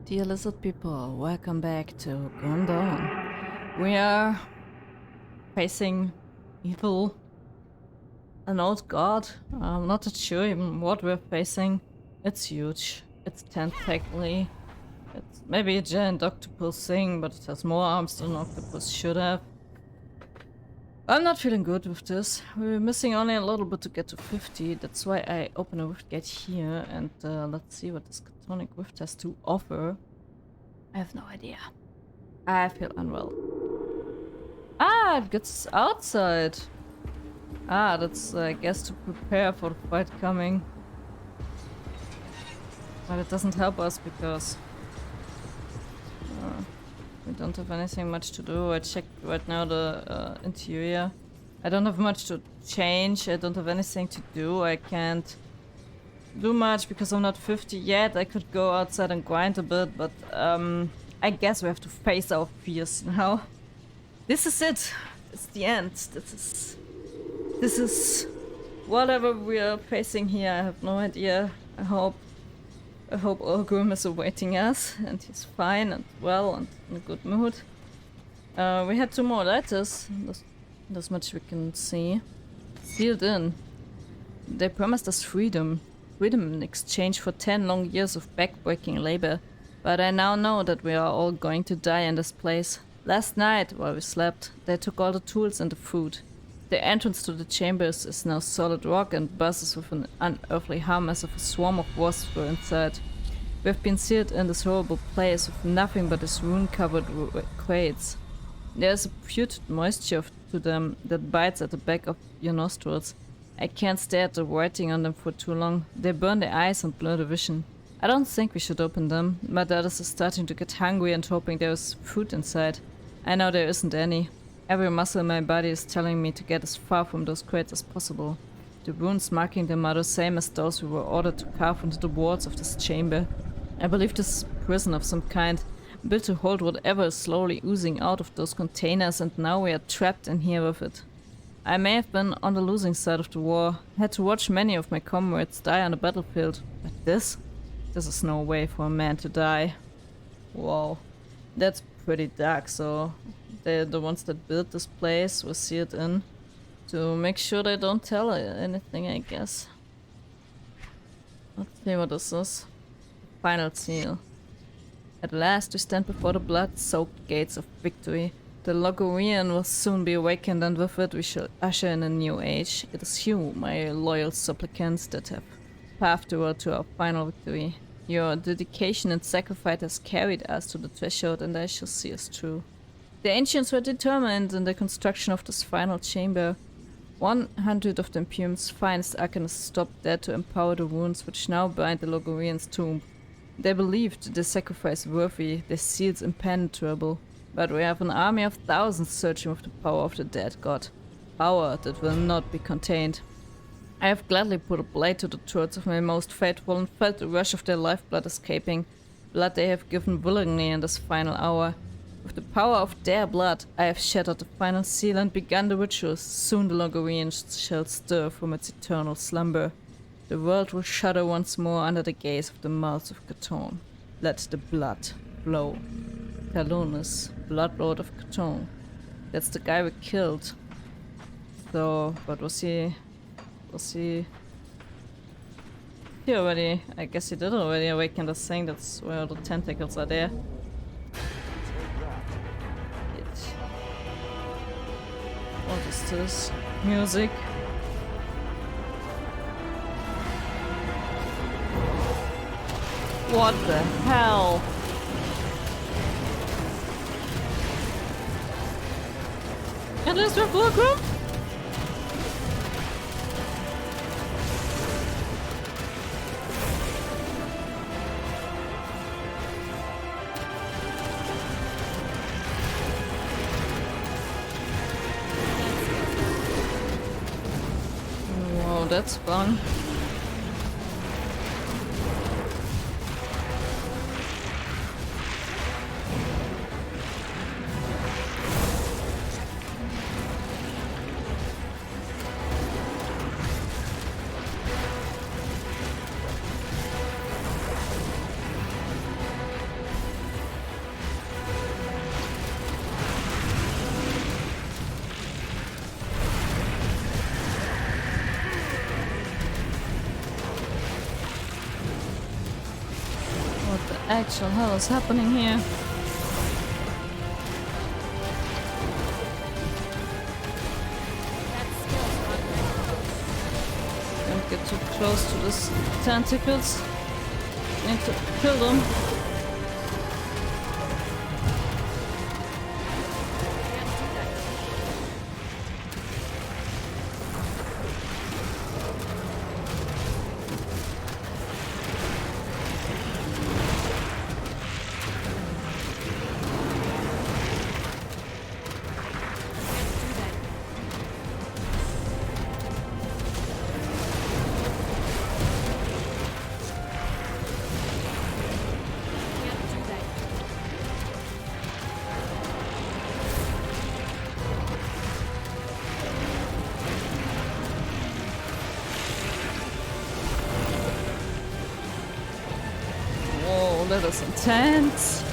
Dear lizard people, welcome back to Gone Dawn. We are facing evil, an old god. I'm not that sure even what we're facing. It's huge. It's tentacly. It's maybe a giant octopus thing, but it has more arms than an octopus should have. I'm not feeling good with this. We're missing only a little bit to get to 50. That's why I open a rift gate here and let's see what this Chthonic rift has to offer. I have no idea. I feel unwell. Ah, it gets outside. Ah, that's, I guess, to prepare for the fight coming. But it doesn't help us because we don't have anything much to do. I checked right now the interior. I don't have much to change. I don't have anything to do. I can't do much because I'm not 50 yet. I could go outside and grind a bit, but I guess we have to face our fears now. This is it. It's the end. This is whatever we are facing here. I have no idea. I hope Orgrim is awaiting us and he's fine and well and in a good mood. We had 2 more letters. That's much we can see. Sealed in. They promised us freedom. Freedom in exchange for 10 long years of backbreaking labor. But I now know that we are all going to die in this place. Last night, while we slept, they took all the tools and the food. The entrance to the chambers is now solid rock and buzzes with an unearthly hum as if a swarm of wasps were inside. We have been sealed in this horrible place with nothing but these rune-covered crates. There is a putrid moisture to them that bites at the back of your nostrils. I can't stare at the writing on them for too long. They burn the eyes and blur the vision. I don't think we should open them. My daughters are starting to get hungry and hoping there is food inside. I know there isn't any. Every muscle in my body is telling me to get as far from those crates as possible. The runes marking them are the same as those we were ordered to carve into the walls of this chamber. I believe this is a prison of some kind, built to hold whatever is slowly oozing out of those containers, and now we are trapped in here with it. I may have been on the losing side of the war, had to watch many of my comrades die on the battlefield, but this is no way for a man to die. Wow, that's pretty dark. So they're the ones that built this place, were sealed in to make sure they don't tell anything, I guess. Let's see what this is. Final seal. At last we stand before the blood-soaked gates of victory. The Logharean will soon be awakened, and with it we shall usher in a new age. It is you, my loyal supplicants, that have paved the road to our final victory. Your dedication and sacrifice has carried us to the threshold, and I shall see us through. The ancients were determined in the construction of this final chamber. 100 of the Imperium's finest arcanists stopped there to empower the runes which now bind the Logharean's tomb. They believed the sacrifice worthy, their seals impenetrable. But we have an army of thousands searching with the power of the dead god. Power that will not be contained. I have gladly put a blade to the throats of my most faithful and felt the rush of their lifeblood escaping. Blood they have given willingly in this final hour. With the power of their blood, I have shattered the final seal and begun the rituals. Soon the Logharean shall stir from its eternal slumber. The world will shudder once more under the gaze of the mouths of Chthon. Let the blood flow. Talonus, Bloodlord of Chthon. That's the guy we killed. So, but was he already? I guess he did already awaken the thing. That's where all the tentacles are there. What is this? Music. What the hell? And there's your Fulcrum? Whoa, that's fun. actual hell is happening here? Don't get too close to these tentacles. Need to kill them. That is intense.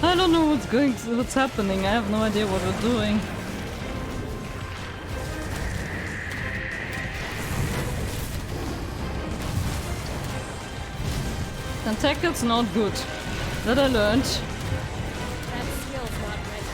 I don't know what's happening. I have no idea what we're doing. Tentacles not good. That I learned. That skill's not ready.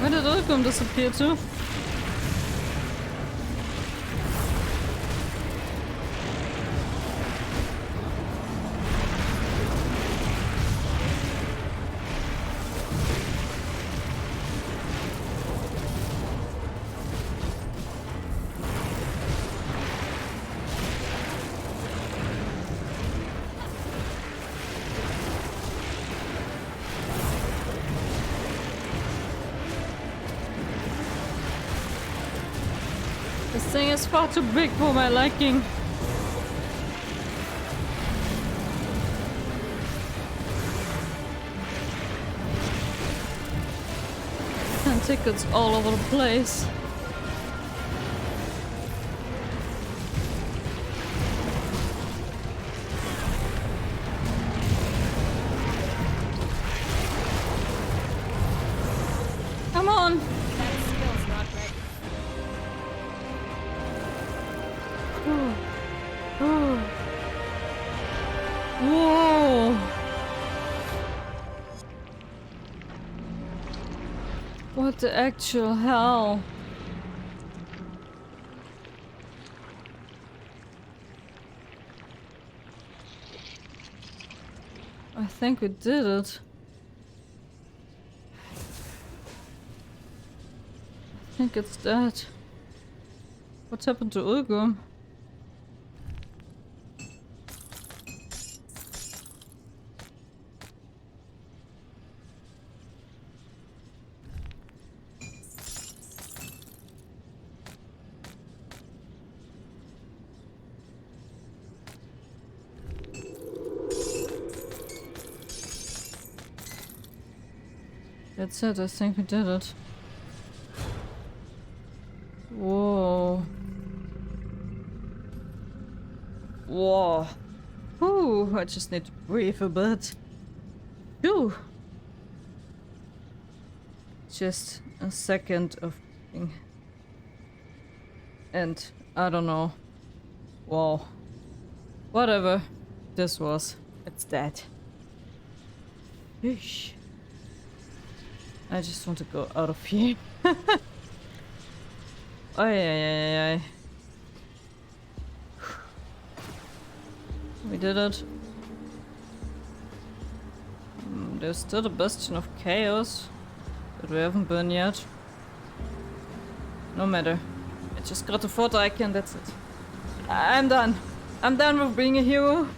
Where did Ulgrim disappear to? This thing is far too big for my liking. Tentacles all over the place. Come on! That skill's not ready. Whoa! What the actual hell? I think we did it. I think it's that. What's happened to Ulgrim? That's it, I think we did it. Whoa. Whoa. Ooh, I just need to breathe a bit. Phew. Just a second of breathing. And I don't know. Whoa. Whatever this was, it's dead. Yeesh. I just want to go out of here. Ay. We did it. There's still a bastion of chaos that we haven't been yet. No matter. I just got the photo icon, that's it. I'm done. I'm done with being a hero.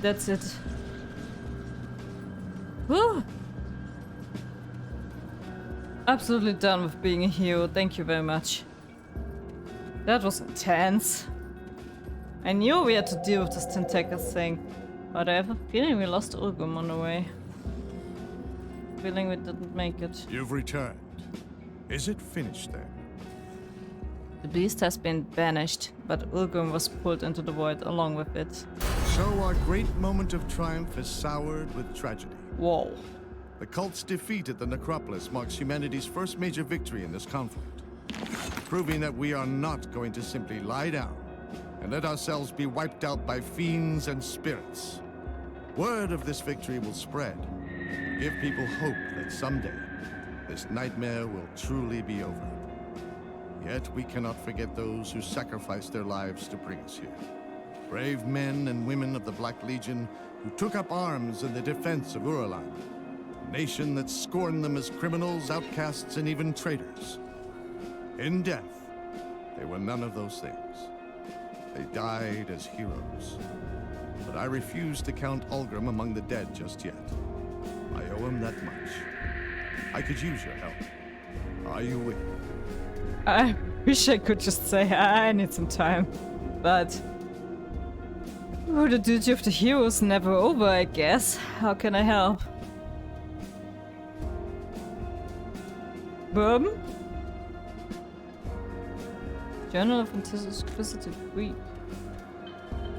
That's it. Woo! Absolutely done with being a hero, thank you very much. That was intense. I knew we had to deal with this tentacle thing, but I have a feeling we lost Ulgrim on the way. Feeling we didn't make it. You've returned. Is it finished then? The beast has been banished, but Ulgrim was pulled into the void along with it. So our great moment of triumph has soured with tragedy. Whoa. The cult's defeat at the necropolis marks humanity's first major victory in this conflict, proving that we are not going to simply lie down and let ourselves be wiped out by fiends and spirits. Word of this victory will spread, give people hope that someday this nightmare will truly be over. Yet we cannot forget those who sacrificed their lives to bring us here. Brave men and women of the Black Legion who took up arms in the defense of Uralan, a nation that scorned them as criminals, outcasts, and even traitors. In death, they were none of those things. They died as heroes. But I refuse to count Ulgrim among the dead just yet. I owe him that much. I could use your help. Are you with me? I wish I could just say I need some time, but oh, the duty of the hero is never over, I guess. How can I help? Bourbon? Journal of Inquisitive Greek.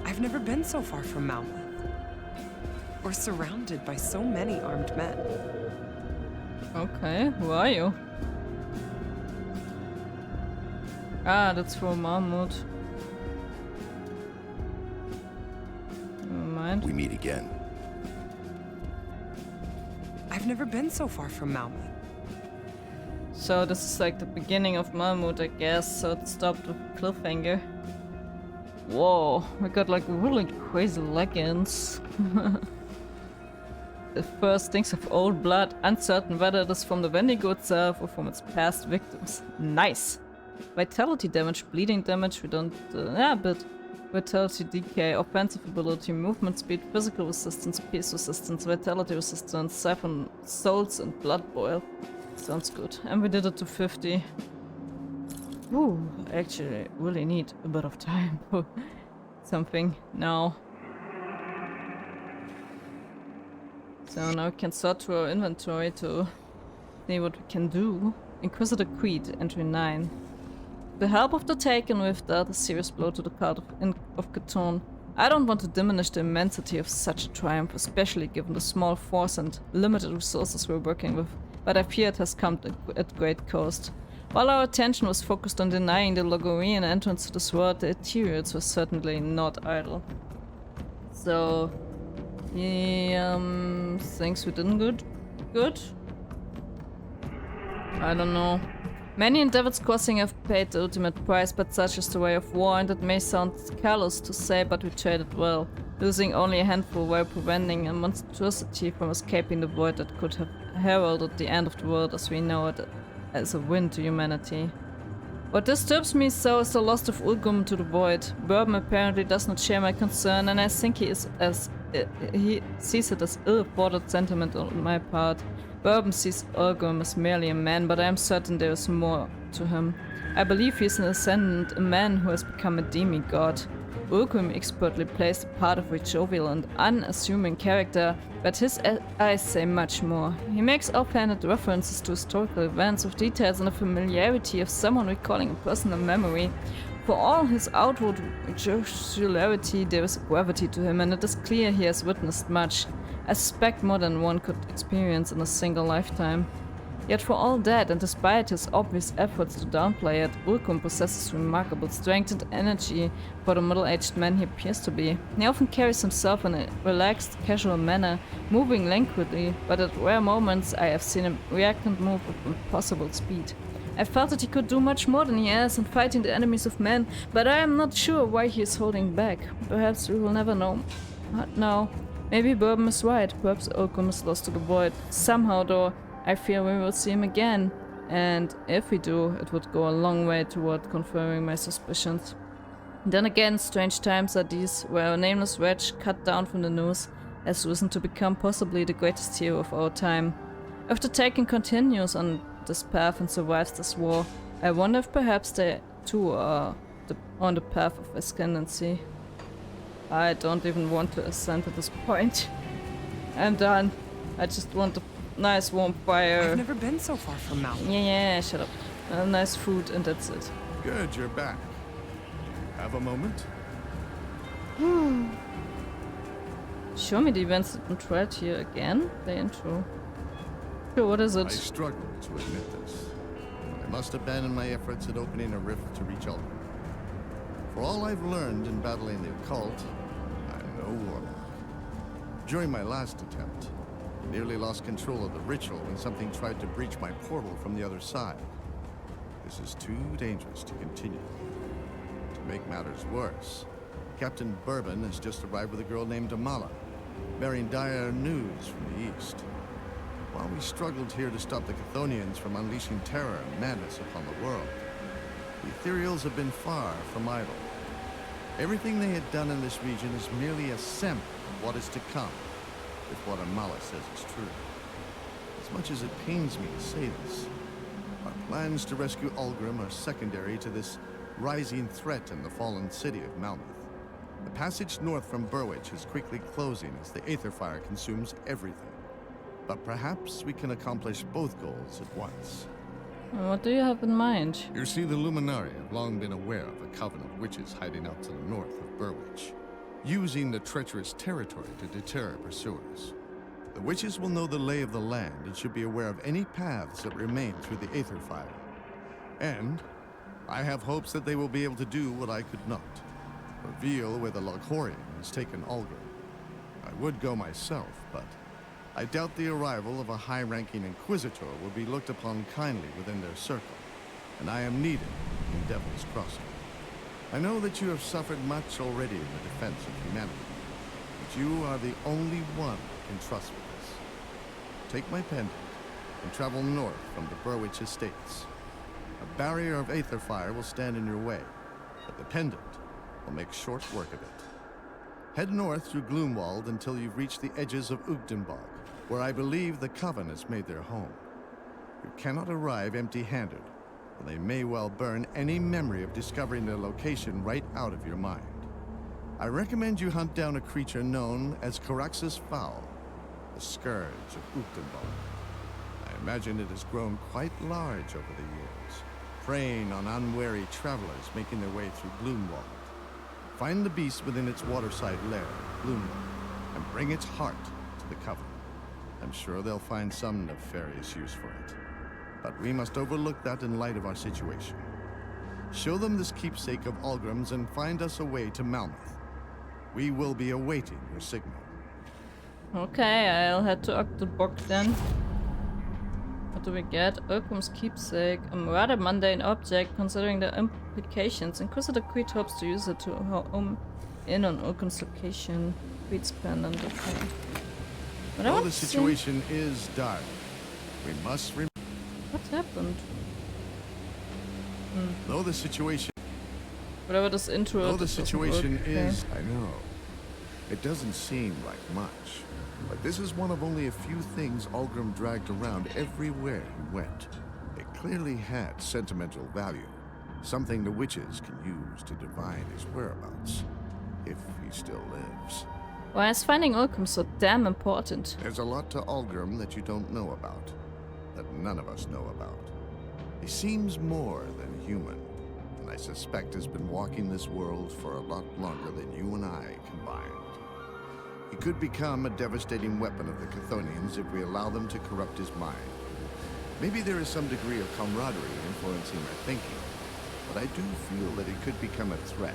I've never been so far from Malmouth, or surrounded by so many armed men. Okay, who are you? Ah, that's for Mahmoud. Never mind. We meet again. I've never been so far from Malmouth. So this is like the beginning of Mahmoud, I guess, so it stopped with cliffhanger. Whoa, I got like really crazy leggings. The first stinks of old blood, uncertain whether it is from the Wendigo itself or from its past victims. Nice! Vitality damage, bleeding damage, we don't... but vitality decay, offensive ability, movement speed, physical resistance, peace resistance, vitality resistance, siphon souls and blood boil. Sounds good. And we did it to 50. Ooh, I actually really need a bit of time for something now. So now we can sort through our inventory to see what we can do. Inquisitor Creed, entry 9. The help of the Taken with that a serious blow to the cult of Cthulhu. I don't want to diminish the immensity of such a triumph, especially given the small force and limited resources we're working with, but I fear it has come at great cost. While our attention was focused on denying the Logharean entrance to this world, the Ethereals were certainly not idle. So... things we didn't good? I don't know. Many in David's Crossing have paid the ultimate price, but such is the way of war, and it may sound callous to say, but we traded well, losing only a handful while preventing a monstrosity from escaping the void that could have heralded the end of the world as we know it as a win to humanity. What disturbs me so is the loss of Ulgrim to the void. Bourbon apparently does not share my concern, and I think he sees it as ill-thought sentiment on my part. Bourbon sees Ulgrim as merely a man, but I am certain there is more to him. I believe he is an ascendant, a man who has become a demigod. Ulgrim expertly plays the part of a jovial and unassuming character, but his eyes say much more. He makes offhanded references to historical events with details and a familiarity of someone recalling a personal memory. For all his outward jocularity, there is a gravity to him, and it is clear he has witnessed much. I suspect more than one could experience in a single lifetime. Yet for all that, and despite his obvious efforts to downplay it, Ulgrim possesses remarkable strength and energy for the middle-aged man he appears to be. He often carries himself in a relaxed, casual manner, moving languidly, but at rare moments I have seen him react and move with impossible speed. I felt that he could do much more than he has in fighting the enemies of men, but I am not sure why he is holding back. Perhaps we will never know. Not now. Maybe Bourbon is right, perhaps Ulgrim is lost to the void. Somehow though, I fear we will see him again, and if we do, it would go a long way toward confirming my suspicions. Then again, strange times are these, where a nameless wretch cut down from the news has risen to become possibly the greatest hero of our time. If the Taken continues on this path and survives this war, I wonder if perhaps they too are on the path of ascendancy. I don't even want to ascend at this point. I'm done. I just want a nice warm fire. I've never been so far from Malmouth. Yeah, shut up. Nice food and that's it. Good, you're back. Have a moment? Show me the events that were tried here again. The intro. Sure, what is I it? struggle to admit this, but I must abandon my efforts at opening a rift to reach Ulmer. For all I've learned in battling the occult, I'm no warlock. During my last attempt, I nearly lost control of the ritual when something tried to breach my portal from the other side. This is too dangerous to continue. To make matters worse, Captain Bourbon has just arrived with a girl named Amala, bearing dire news from the east. While we struggled here to stop the Chthonians from unleashing terror and madness upon the world, the Ethereals have been far from idle. Everything they had done in this region is merely a sample of what is to come, if what Amala says is true. As much as it pains me to say this, our plans to rescue Ulgrim are secondary to this rising threat in the fallen city of Malmeth. The passage north from Burwich is quickly closing as the Aether Fire consumes everything. But perhaps we can accomplish both goals at once. What do you have in mind? You see, the Luminari have long been aware of a coven of witches hiding out to the north of Burwich, using the treacherous territory to deter pursuers. The witches will know the lay of the land and should be aware of any paths that remain through the Aether Fire. And I have hopes that they will be able to do what I could not. Reveal where the Logharean has taken Ulgrim. I would go myself, but I doubt the arrival of a high-ranking Inquisitor will be looked upon kindly within their circle, and I am needed in Devil's Crossing. I know that you have suffered much already in the defense of humanity, but you are the only one who can trust with this. Take my pendant and travel north from the Burwich estates. A barrier of Aether Fire will stand in your way, but the pendant will make short work of it. Head north through Gloomwald until you've reached the edges of Ugdenbog, where I believe the Coven has made their home. You cannot arrive empty-handed, or they may well burn any memory of discovering their location right out of your mind. I recommend you hunt down a creature known as Caraxus Fowl, the scourge of Ugdenbog. I imagine it has grown quite large over the years, preying on unwary travelers making their way through Gloomwald. Find the beast within its waterside lair, Gloomwald, and bring its heart to the Coven. I'm sure they'll find some nefarious use for it. But we must overlook that in light of our situation. Show them this keepsake of Ulgrim's and find us a way to Malmeth. We will be awaiting your signal. Okay, I'll head to Ugdenbog then. What do we get? Ulgrim's keepsake. A rather mundane object, considering the implications. Inquisitor Queet hopes to use it to home in on Ulgrim's location. Queet's pendant, okay. But I Though want the to see- situation is dire, we must remember. What happened? Though the situation Whatever this intro Though it the doesn't situation work, okay. is, I know, it doesn't seem like much, but this is one of only a few things Ulgrim dragged around everywhere he went. It clearly had sentimental value, something the witches can use to divine his whereabouts, if he still lives. Why is finding Ulgrim so damn important? There's a lot to Ulgrim that you don't know about, that none of us know about. He seems more than human, and I suspect has been walking this world for a lot longer than you and I combined. He could become a devastating weapon of the Chthonians if we allow them to corrupt his mind. Maybe there is some degree of camaraderie influencing our thinking, but I do feel that it could become a threat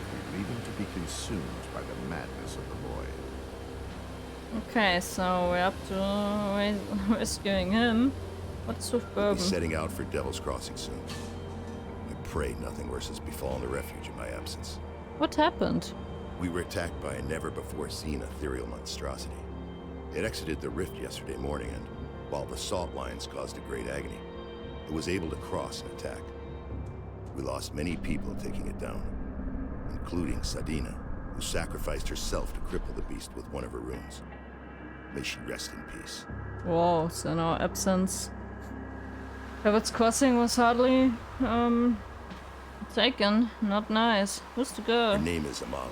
if we leave him to be consumed by the madness of the void. Okay, so we're up to rescuing him. What's with We'll Bourbon? be setting out for Devil's Crossing soon. I pray nothing worse has befallen the refuge in my absence. What happened? We were attacked by a never-before-seen ethereal monstrosity. It exited the rift yesterday morning, and while the salt lines caused a great agony, it was able to cross and attack. We lost many people taking it down, including Sadina, who sacrificed herself to cripple the beast with one of her runes. May she rest in peace. Whoa, so in our absence. Devil's Crossing was hardly, taken. Not nice. Who's to go? Her name is Amala.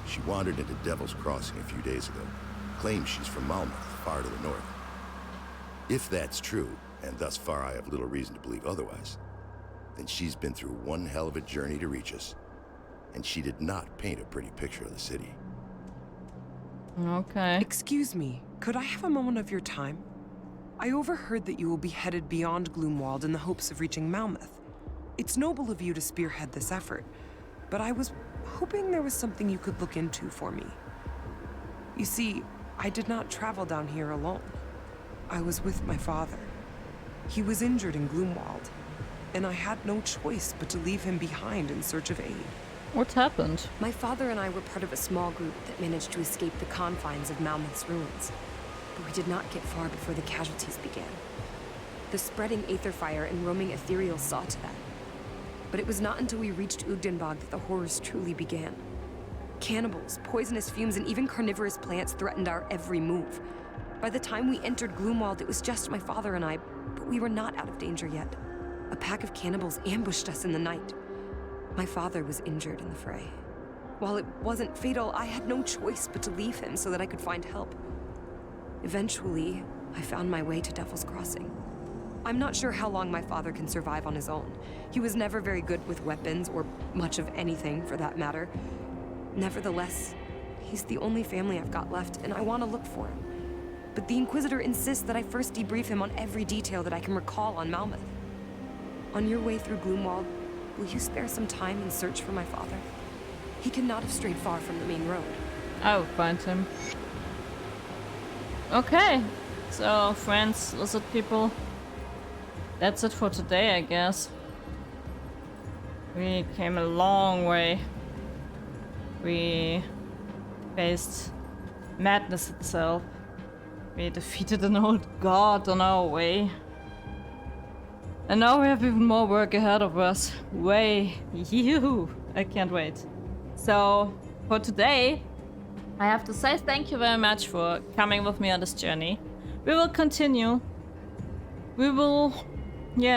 She wandered into Devil's Crossing a few days ago. Claims she's from Malmeth, far to the north. If that's true, and thus far I have little reason to believe otherwise, then she's been through one hell of a journey to reach us. And she did not paint a pretty picture of the city. Okay. Excuse me, could I have a moment of your time? I overheard that you will be headed beyond Gloomwald in the hopes of reaching Malmouth. It's noble of you to spearhead this effort, but I was hoping there was something you could look into for me. You see, I did not travel down here alone. I was with my father. He was injured in Gloomwald, and I had no choice but to leave him behind in search of aid. What happened? My father and I were part of a small group that managed to escape the confines of Malmouth's ruins. But we did not get far before the casualties began. The spreading aether fire and roaming ethereals saw to that. But it was not until we reached Ugdenbog that the horrors truly began. Cannibals, poisonous fumes, and even carnivorous plants threatened our every move. By the time we entered Gloomwald, it was just my father and I, but we were not out of danger yet. A pack of cannibals ambushed us in the night. My father was injured in the fray. While it wasn't fatal, I had no choice but to leave him so that I could find help. Eventually, I found my way to Devil's Crossing. I'm not sure how long my father can survive on his own. He was never very good with weapons, or much of anything for that matter. Nevertheless, he's the only family I've got left, and I want to look for him. But the Inquisitor insists that I first debrief him on every detail that I can recall on Malmouth. On your way through Gloomwald, will you spare some time and search for my father? He cannot have strayed far from the main road. I will find him. Okay, so friends, lizard people, that's it for today, I guess. We came a long way. We faced madness itself. We defeated an old god on our way. And now we have even more work ahead of us. I can't wait. So, for today, I have to say thank you very much for coming with me on this journey. We will continue. We will,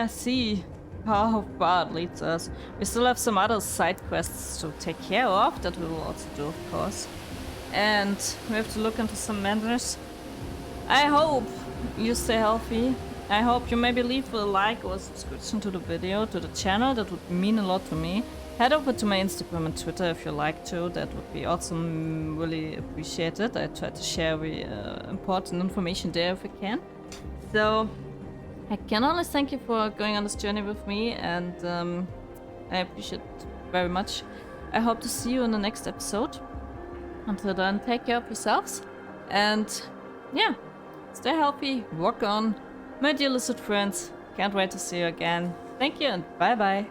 see how far it leads us. We still have some other side quests to take care of, that we will also do, of course. And we have to look into some matters. I hope you stay healthy. I hope you maybe leave a like or a subscription to the video, to the channel. That would mean a lot to me. Head over to my Instagram and Twitter if you like to. That would be awesome, really appreciated. I try to share very important information there if I can. So I can only thank you for going on this journey with me, and I appreciate it very much. I hope to see you in the next episode. Until then, take care of yourselves, and stay healthy, walk on. My dear lizard friends, can't wait to see you again. Thank you and bye bye.